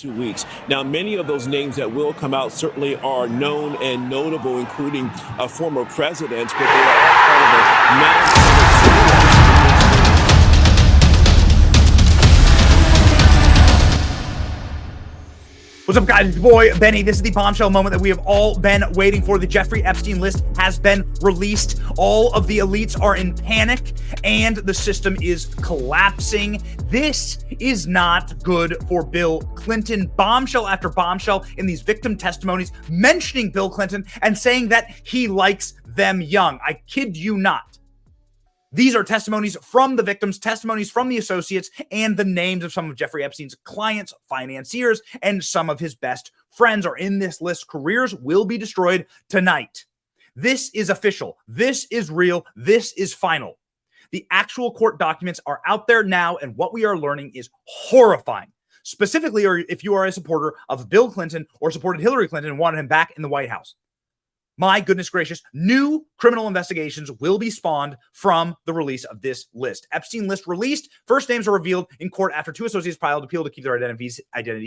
2 weeks. Now, many of those names that will come out certainly are known and notable, including former presidents, but they are all part of a massive. What's up, guys? It's your boy, Benny. This is the bombshell moment that we have all been waiting for. The Jeffrey Epstein list has been released. All of the elites are in panic, and the system is collapsing. This is not good for Bill Clinton. Bombshell after bombshell in these victim testimonies mentioning Bill Clinton and saying that he likes them young. I kid you not. These are testimonies from the victims, testimonies from the associates, and the names of some of Jeffrey Epstein's clients, financiers, and some of his best friends are in this list. Careers will be destroyed tonight. This is official. This is real. This is final. The actual court documents are out there now, and what we are learning is horrifying. Specifically, or if you are a supporter of Bill Clinton or supported Hillary Clinton and wanted him back in the White House. My goodness gracious, new criminal investigations will be spawned from the release of this list. Epstein list released. First names are revealed in court after two associates filed appeal to keep their identities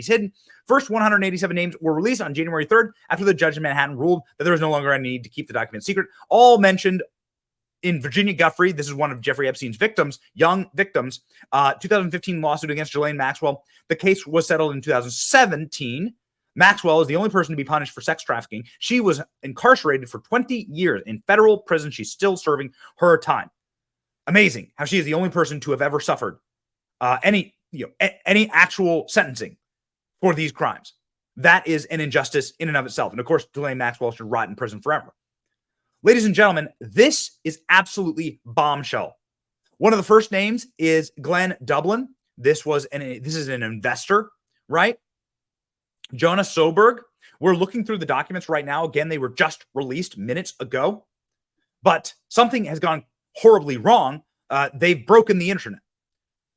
hidden. First 187 names were released on January 3rd after the judge in Manhattan ruled that there was no longer a need to keep the documents secret. All mentioned in Virginia Guffey. This is one of Jeffrey Epstein's victims, young victims. 2015 lawsuit against Ghislaine Maxwell. The case was settled in 2017. Maxwell is the only person to be punished for sex trafficking. She was incarcerated for 20 years in federal prison. She's still serving her time. Amazing how she is the only person to have ever suffered any actual sentencing for these crimes. That is an injustice in and of itself. And of course, Ghislaine Maxwell should rot in prison forever. Ladies and gentlemen, this is absolutely bombshell. One of the first names is Glenn Dublin. This is an investor, right? Jonah Soberg. We're looking through the documents right now. Again, they were just released minutes ago, but something has gone horribly wrong. They've broken the internet.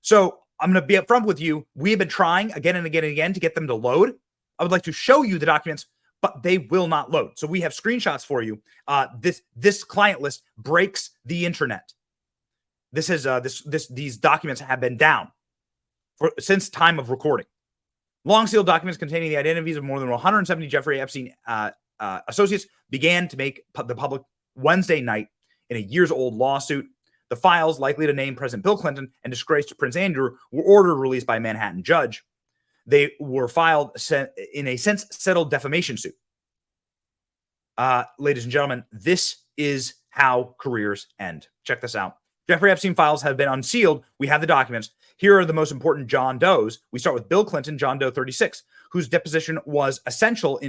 So I'm going to be upfront with you. We have been trying again and again and again to get them to load. I would like to show you the documents, but they will not load. So we have screenshots for you. This client list breaks the internet. These documents have been down since time of recording. Long sealed documents containing the identities of more than 170 Jeffrey Epstein associates began to make the public Wednesday night in a years-old lawsuit. The files, likely to name President Bill Clinton and disgraced Prince Andrew, were ordered released by a Manhattan judge. They were filed in a since-settled defamation suit. Ladies and gentlemen, this is how careers end. Check this out. Jeffrey Epstein files have been unsealed. We have the documents. Here are the most important John Does. We start with Bill Clinton, John Doe 36, whose deposition was essential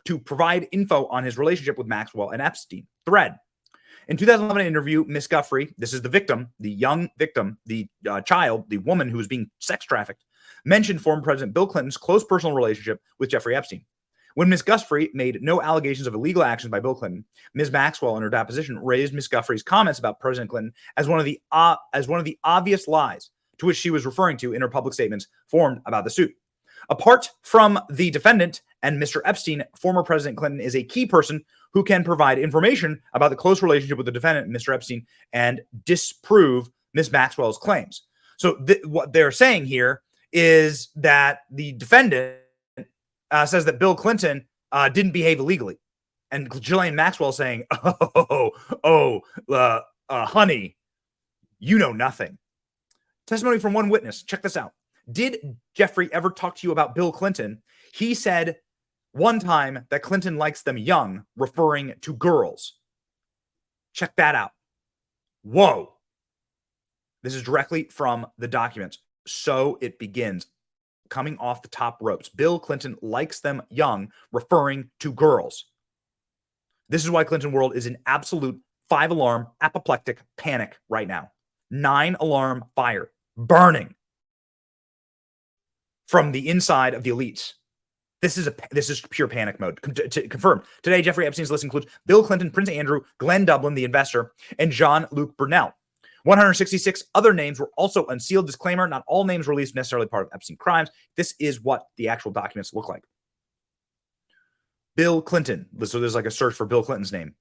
to provide info on his relationship with Maxwell and Epstein. Thread. In 2011 interview, Miss Guffey, this is the victim, the young victim, the child, the woman who was being sex trafficked, mentioned former President Bill Clinton's close personal relationship with Jeffrey Epstein. When Ms. Guffey made no allegations of illegal actions by Bill Clinton, Ms. Maxwell in her deposition raised Ms. Guffey's comments about President Clinton as one of the obvious lies to which she was referring to in her public statements formed about the suit. Apart from the defendant and Mr. Epstein, former President Clinton is a key person who can provide information about the close relationship with the defendant, Mr. Epstein, and disprove Ms. Maxwell's claims. So what they're saying here is that the defendant says that Bill Clinton didn't behave illegally. And Ghislaine Maxwell saying, honey, you know nothing. Testimony from one witness. Check this out. Did Jeffrey ever talk to you about Bill Clinton? He said one time that Clinton likes them young, referring to girls. Check that out. Whoa. This is directly from the documents. So it begins. Coming off the top ropes. Bill Clinton likes them young, referring to girls. This is why Clinton world is in absolute 5-alarm apoplectic panic right now. 9-alarm fire burning from the inside of the elites. This is pure panic mode. Confirmed. Today, Jeffrey Epstein's list includes Bill Clinton, Prince Andrew, Glenn Dublin, the investor, and Jean-Luc Brunel. 166 other names were also unsealed. Disclaimer, not all names released necessarily part of Epstein crimes. This is what the actual documents look like. Bill Clinton. So there's like a search for Bill Clinton's name.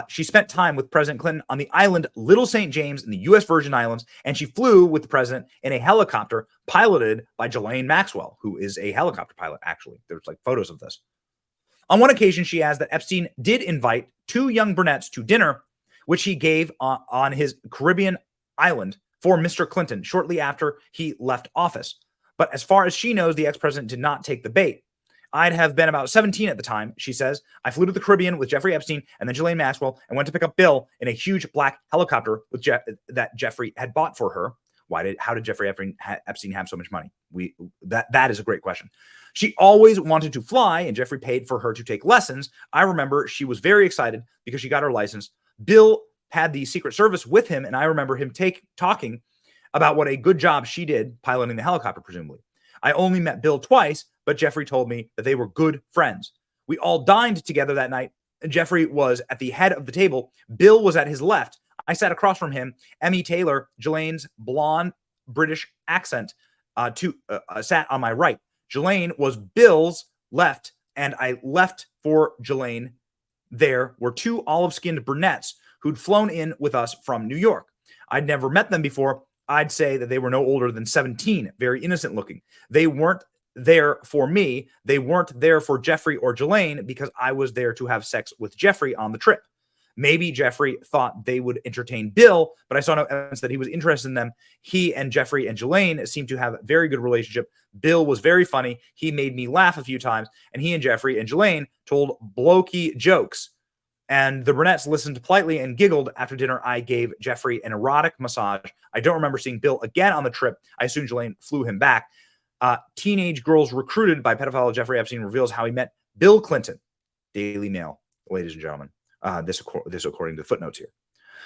She spent time with President Clinton on the island Little St. James in the U.S. Virgin Islands, and she flew with the president in a helicopter piloted by Ghislaine Maxwell, who is a helicopter pilot, actually. There's like photos of this. On one occasion, she adds that Epstein did invite 2 young brunettes to dinner, which he gave on his Caribbean island for Mr. Clinton shortly after he left office. But as far as she knows, the ex-president did not take the bait. I'd have been about 17 at the time, she says. I flew to the Caribbean with Jeffrey Epstein and then Ghislaine Maxwell and went to pick up Bill in a huge black helicopter that Jeffrey had bought for her. How did Jeffrey Epstein have so much money? That is a great question. She always wanted to fly, and Jeffrey paid for her to take lessons. I remember she was very excited because she got her license. Bill had the Secret Service with him, and I remember him talking about what a good job she did piloting the helicopter, presumably. I only met Bill twice, but Jeffrey told me that they were good friends. We all dined together that night. Jeffrey was at the head of the table. Bill was at his left. I sat across from him. Emmy Taylor, Ghislaine's blonde British accent, sat on my right. Ghislaine was Bill's left, and I left for Ghislaine. There were 2 olive-skinned brunettes who'd flown in with us from New York. I'd never met them before. I'd say that they were no older than 17, very innocent looking. They weren't there for me. They weren't there for Jeffrey or Ghislaine because I was there to have sex with Jeffrey on the trip. Maybe Jeffrey thought they would entertain Bill, but I saw no evidence that he was interested in them. He and Jeffrey and Ghislaine seemed to have a very good relationship. Bill was very funny. He made me laugh a few times, and he and Jeffrey and Ghislaine told blokey jokes. And the brunettes listened politely and giggled. After dinner, I gave Jeffrey an erotic massage. I don't remember seeing Bill again on the trip. I assume Ghislaine flew him back. Teenage girls recruited by pedophile Jeffrey Epstein reveals how he met Bill Clinton. Daily Mail, ladies and gentlemen. This according to the footnotes here.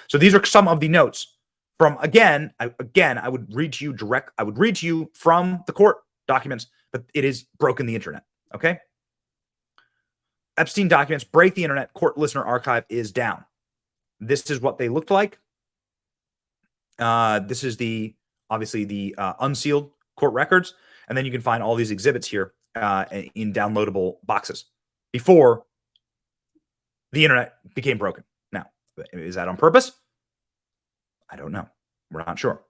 So these are some of the notes from, I would read to you I would read to you from the court documents, but it is broken the internet. Okay. Epstein documents break the internet. Court listener archive is down. This is what they looked like. This is obviously the unsealed court records. And then you can find all these exhibits here in downloadable boxes before the internet became broken. Now, is that on purpose? I don't know. We're not sure.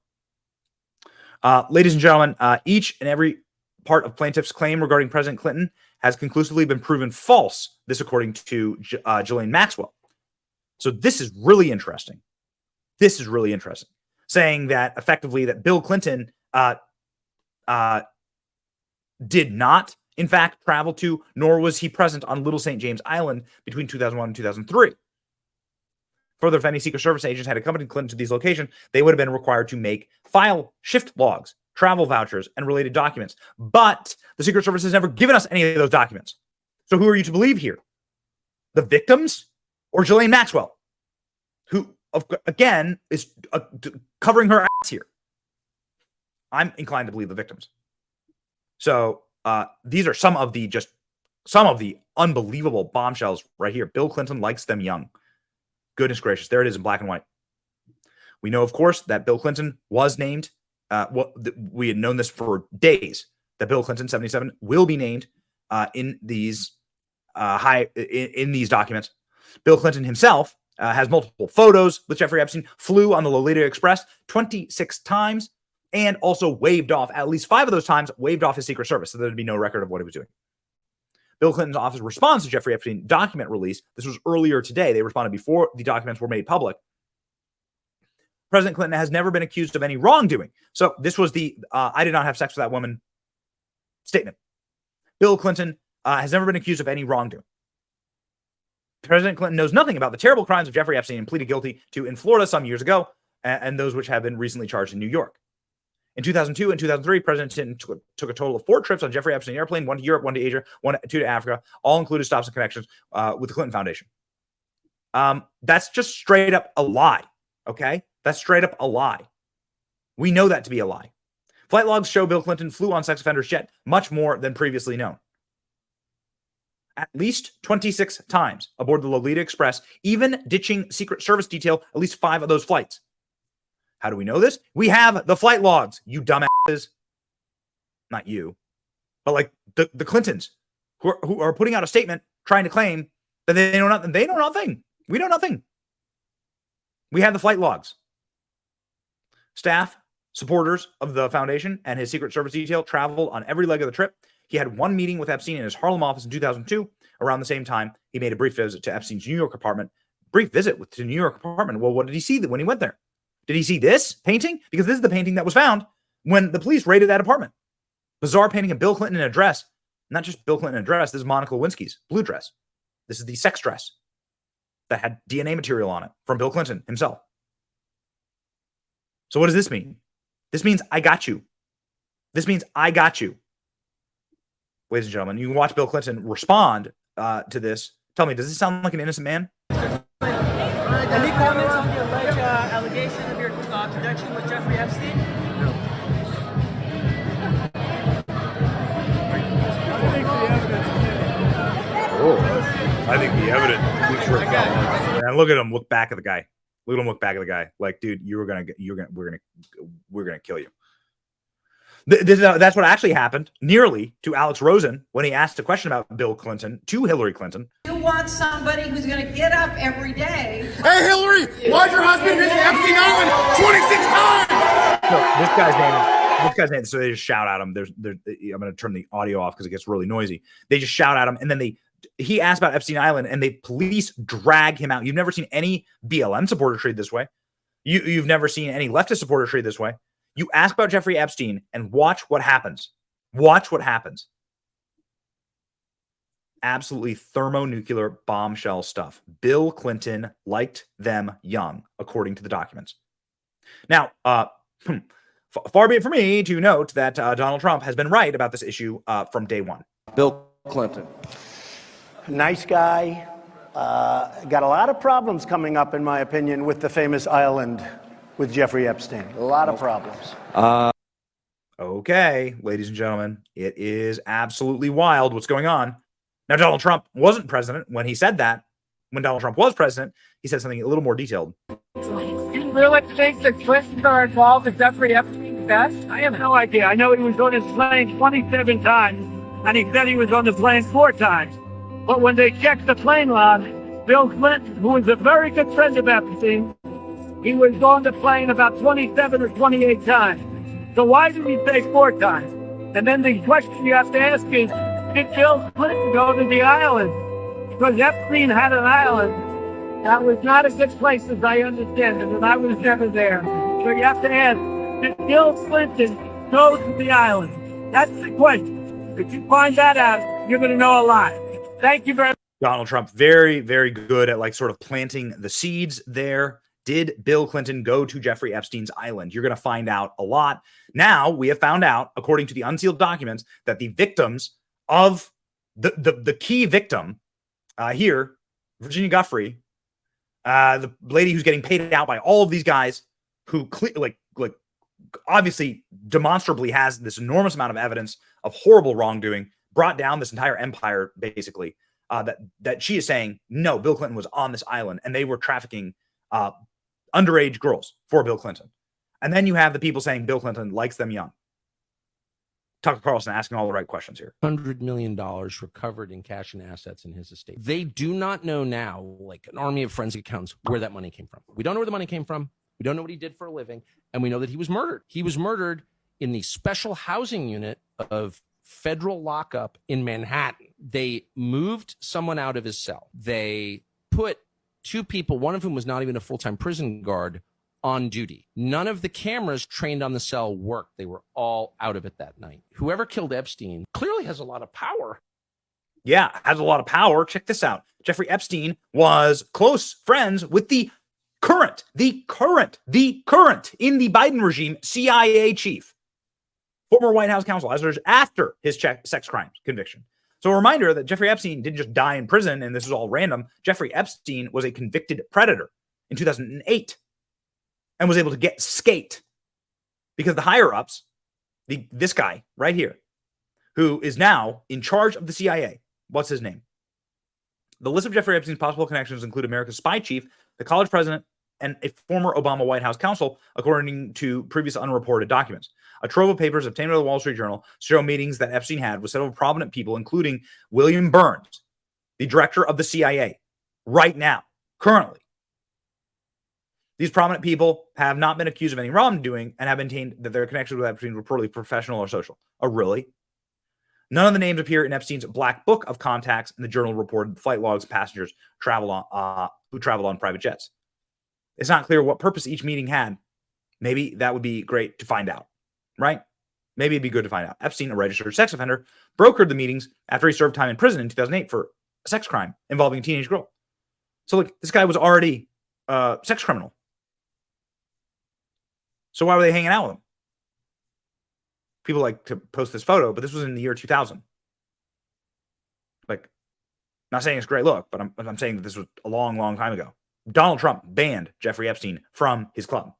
Ladies and gentlemen, each and every part of plaintiff's claim regarding President Clinton has conclusively been proven false. This according to Ghislaine Maxwell. So this is really interesting. This is really interesting. Saying that effectively that Bill Clinton did not, in fact, travel to, nor was he present on Little St. James Island between 2001 and 2003. Further, if any Secret Service agents had accompanied Clinton to these locations, they would have been required to make file shift logs, travel vouchers, and related documents. But the Secret Service has never given us any of those documents. So who are you to believe here? The victims or Ghislaine Maxwell, who, again, is covering her ass here? I'm inclined to believe the victims. So these are some of the unbelievable bombshells right here. Bill Clinton likes them young. Goodness gracious. There it is in black and white. We know, of course, that Bill Clinton was named. We had known this for days, that Bill Clinton, 77, will be named in these in these documents. Bill Clinton himself has multiple photos with Jeffrey Epstein, flew on the Lolita Express 26 times, and also waved off, at least 5 of those times, waved off his Secret Service, so there'd be no record of what he was doing. Bill Clinton's office responds to Jeffrey Epstein document release. This was earlier today. They responded before the documents were made public. President Clinton has never been accused of any wrongdoing. So this was the I did not have sex with that woman statement. Bill Clinton has never been accused of any wrongdoing. President Clinton knows nothing about the terrible crimes of Jeffrey Epstein and pleaded guilty to in Florida some years ago, and those which have been recently charged in New York. In 2002 and 2003, President Clinton took a total of 4 trips on Jeffrey Epstein airplane, 1 to Europe, 1 to Asia, 2 to Africa, all included stops and connections with the Clinton Foundation. That's just straight up a lie, okay? That's straight up a lie. We know that to be a lie. Flight logs show Bill Clinton flew on sex offenders' jet much more than previously known. At least 26 times aboard the Lolita Express, even ditching Secret Service detail at least 5 of those flights. How do we know this? We have the flight logs, you dumbasses. Not you, but like the Clintons who are putting out a statement trying to claim that they know nothing. They know nothing. We know nothing. We have the flight logs. Staff, supporters of the foundation, and his Secret Service detail traveled on every leg of the trip. He had one meeting with Epstein in his Harlem office in 2002. Around the same time, he made a brief visit to Epstein's New York apartment. Brief visit to the New York apartment. Well, what did he see when he went there? Did he see this painting? Because this is the painting that was found when the police raided that apartment. Bizarre painting of Bill Clinton in a dress. Not just Bill Clinton in a dress. This is Monica Lewinsky's blue dress. This is the sex dress that had DNA material on it from Bill Clinton himself. So what does this mean? This means I got you. This means I got you. Ladies and gentlemen, you can watch Bill Clinton respond to this. Tell me, does this sound like an innocent man? Any comments on the alleged allegation of your connection with Jeffrey Epstein? No. I think the evidence speaks for itself. And look at him. Look back at the guy. Look at him. Look back at the guy. Like, dude, we're gonna kill you. That's what actually happened nearly to Alex Rosen when he asked a question about Bill Clinton to Hillary Clinton. You want somebody who's going to get up every day. Hey, Hillary, why'd your husband visit Epstein Island 26 times? No, this guy's name. So they just shout at him. I'm going to turn the audio off because it gets really noisy. They just shout at him, and then he asked about Epstein Island, and the police drag him out. You've never seen any BLM supporter treated this way. You've never seen any leftist supporter treated this way. You ask about Jeffrey Epstein and watch what happens. Watch what happens. Absolutely thermonuclear bombshell stuff. Bill Clinton liked them young, according to the documents. Now, far be it for me to note that Donald Trump has been right about this issue from day one. Bill Clinton. Nice guy. Got a lot of problems coming up, in my opinion, with the famous island with Jeffrey Epstein. A lot of problems. Okay, ladies and gentlemen, it is absolutely wild what's going on. Now, Donald Trump wasn't president when he said that. When Donald Trump was president, he said something a little more detailed. You really think the Clintons are involved with Jeffrey Epstein's death? I have no idea. I know he was on his plane 27 times, and he said he was on the plane 4 times. But when they checked the plane log, Bill Clinton, who was a very good friend of Epstein, he was on the plane about 27 or 28 times. So why did he say 4 times? And then the question you have to ask is, did Bill Clinton go to the island? Because Epstein had an island that was not a good place, as I understand it, and I was never there. So you have to ask, did Bill Clinton go to the island? That's the question. If you find that out, you're going to know a lot. Thank you very much. Donald Trump, very, very good at like sort of planting the seeds there. Did Bill Clinton go to Jeffrey Epstein's island? You're going to find out a lot. Now, we have found out, according to the unsealed documents, that the victims of the key victim here, Virginia Giuffre, the lady who's getting paid out by all of these guys who like obviously demonstrably has this enormous amount of evidence of horrible wrongdoing, brought down this entire empire, basically, that she is saying, no, Bill Clinton was on this island and they were trafficking underage girls for Bill Clinton. And then you have the people saying Bill Clinton likes them young. Tucker Carlson asking all the right questions here. $100 million recovered in cash and assets in his estate. They do not know now, like an army of forensic accountants, where that money came from. We don't know where the money came from. We don't know what he did for a living. And we know that he was murdered. He was murdered in the special housing unit of federal lockup in Manhattan. They moved someone out of his cell. They put 2 people, one of whom was not even a full-time prison guard, on duty. None of the cameras trained on the cell worked. They were all out of it that night. Whoever killed Epstein clearly has a lot of power. Yeah, has a lot of power. Check this out. Jeffrey Epstein was close friends with the current in the Biden regime CIA chief, former White House counsel, after his sex crimes conviction. So a reminder that Jeffrey Epstein didn't just die in prison, and this is all random. Jeffrey Epstein was a convicted predator in 2008 and was able to get skate because the higher-ups, this guy right here, who is now in charge of the CIA, what's his name? The list of Jeffrey Epstein's possible connections include America's spy chief, the college president, and a former Obama White House counsel, according to previous unreported documents. A trove of papers obtained by the Wall Street Journal show meetings that Epstein had with several prominent people, including William Burns, the director of the CIA, right now, currently. These prominent people have not been accused of any wrongdoing and have maintained that their connections with Epstein were purely professional or social. Oh, really? None of the names appear in Epstein's black book of contacts, and the journal reported flight logs of passengers who traveled on private jets. It's not clear what purpose each meeting had. Maybe that would be great to find out, right? Maybe it'd be good to find out. Epstein, a registered sex offender, brokered the meetings after he served time in prison in 2008 for a sex crime involving a teenage girl. So look, this guy was already a sex criminal. So why were they hanging out with him? People like to post this photo, but this was in the year 2000. Like, not saying it's a great look, but I'm saying that this was a long, long time ago. Donald Trump banned Jeffrey Epstein from his club.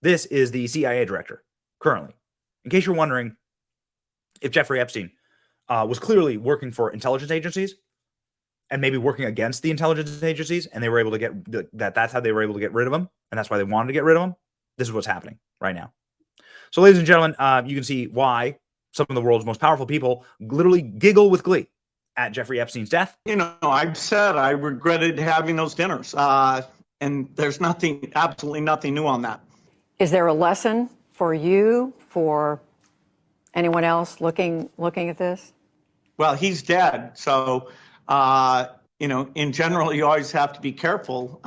This is the CIA director currently. In case you're wondering if Jeffrey Epstein was clearly working for intelligence agencies and maybe working against the intelligence agencies, and they were able to get that's how they were able to get rid of him, and that's why they wanted to get rid of him. This is what's happening right now. So, ladies and gentlemen, you can see why some of the world's most powerful people literally giggle with glee at Jeffrey Epstein's death. You know, I've said I regretted having those dinners, and there's absolutely nothing new on that. Is there a lesson for you, for anyone else looking at this? Well, he's dead, so in general, you always have to be careful.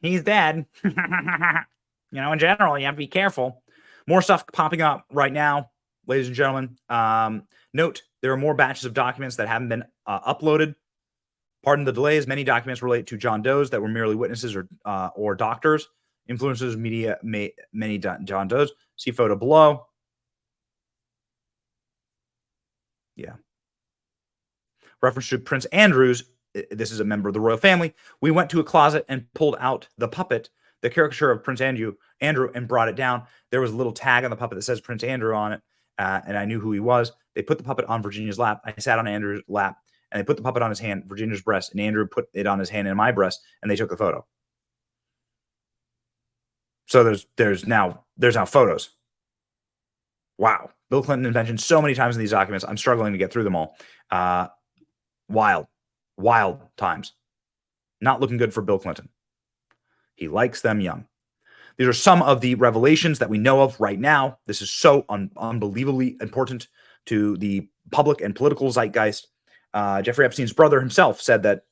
He's dead. In general, you have to be careful. More stuff popping up right now, ladies and gentlemen. Note, there are more batches of documents that haven't been uploaded. Pardon the delays. Many documents relate to John Does that were merely witnesses or doctors. Influencers, media, many John Does. See photo below. Yeah. Reference to Prince Andrew's. This is a member of the royal family. We went to a closet and pulled out the puppet, the caricature of Prince Andrew, and brought it down. There was a little tag on the puppet that says Prince Andrew on it, and I knew who he was. They put the puppet on Virginia's lap. I sat on Andrew's lap, and they put the puppet on his hand, Virginia's breast, and Andrew put it on his hand and my breast, and they took the photo. So there's now photos. Wow. Bill Clinton mentioned so many times in these documents. I'm struggling to get through them all. Wild times. Not looking good for Bill Clinton. He likes them young. These are some of the revelations that we know of right now. This is so unbelievably important to the public and political zeitgeist. Jeffrey Epstein's brother himself said that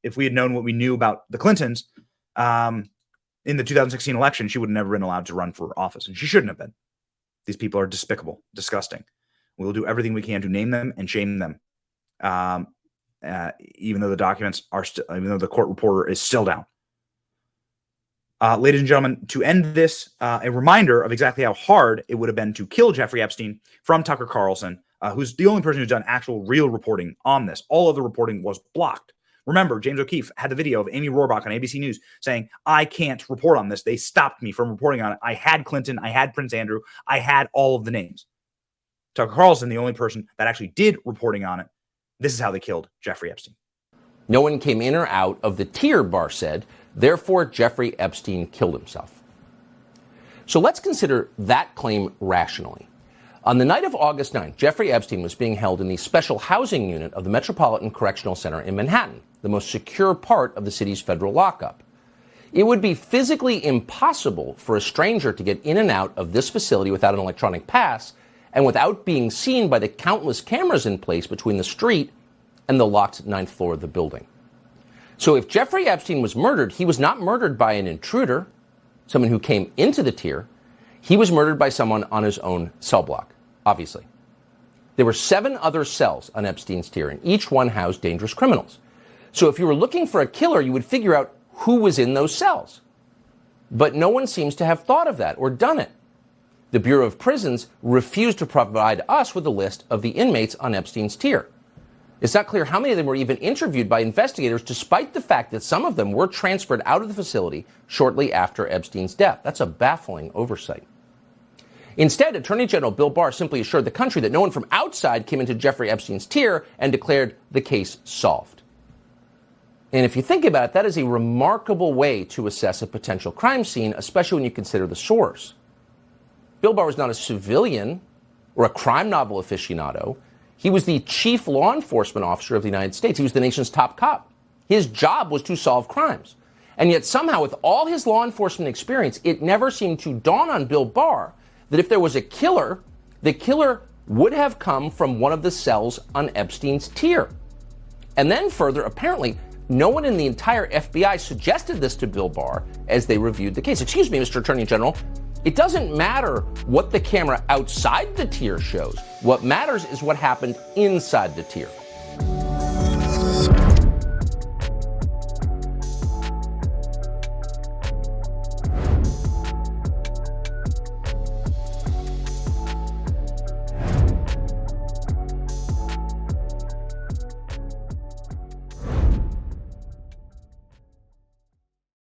if we had known what we knew about the Clintons in the 2016 election, she would have never been allowed to run for office, and she shouldn't have been. These people are despicable, disgusting. We will do everything we can to name them and shame them, even though the documents are still, even though the court reporter is still down. Ladies and gentlemen, to end this, a reminder of exactly how hard it would have been to kill Jeffrey Epstein from Tucker Carlson, who's the only person who's done actual real reporting on this. All of the reporting was blocked. Remember, James O'Keefe had the video of Amy Rohrbach on ABC News saying, I can't report on this. They stopped me from reporting on it. I had Clinton. I had Prince Andrew. I had all of the names. Tucker Carlson, the only person that actually did reporting on it. This is how they killed Jeffrey Epstein. No one came in or out of the tier, Barr said. Therefore, Jeffrey Epstein killed himself. So let's consider that claim rationally. On the night of August 9th, Jeffrey Epstein was being held in the special housing unit of the Metropolitan Correctional Center in Manhattan, the most secure part of the city's federal lockup. It would be physically impossible for a stranger to get in and out of this facility without an electronic pass and without being seen by the countless cameras in place between the street and the locked 9th floor of the building. So if Jeffrey Epstein was murdered, he was not murdered by an intruder, someone who came into the tier. He was murdered by someone on his own cell block, obviously. There were 7 other cells on Epstein's tier, and each one housed dangerous criminals. So if you were looking for a killer, you would figure out who was in those cells. But no one seems to have thought of that or done it. The Bureau of Prisons refused to provide us with a list of the inmates on Epstein's tier. It's not clear how many of them were even interviewed by investigators, despite the fact that some of them were transferred out of the facility shortly after Epstein's death. That's a baffling oversight. Instead, Attorney General Bill Barr simply assured the country that no one from outside came into Jeffrey Epstein's tier and declared the case solved. And if you think about it, that is a remarkable way to assess a potential crime scene, especially when you consider the source. Bill Barr was not a civilian or a crime novel aficionado. He was the chief law enforcement officer of the United States. He was the nation's top cop. His job was to solve crimes. And yet somehow, with all his law enforcement experience, it never seemed to dawn on Bill Barr that if there was a killer, the killer would have come from one of the cells on Epstein's tier. And then further, apparently, no one in the entire FBI suggested this to Bill Barr as they reviewed the case. Excuse me, Mr. Attorney General, it doesn't matter what the camera outside the tier shows. What matters is what happened inside the tier.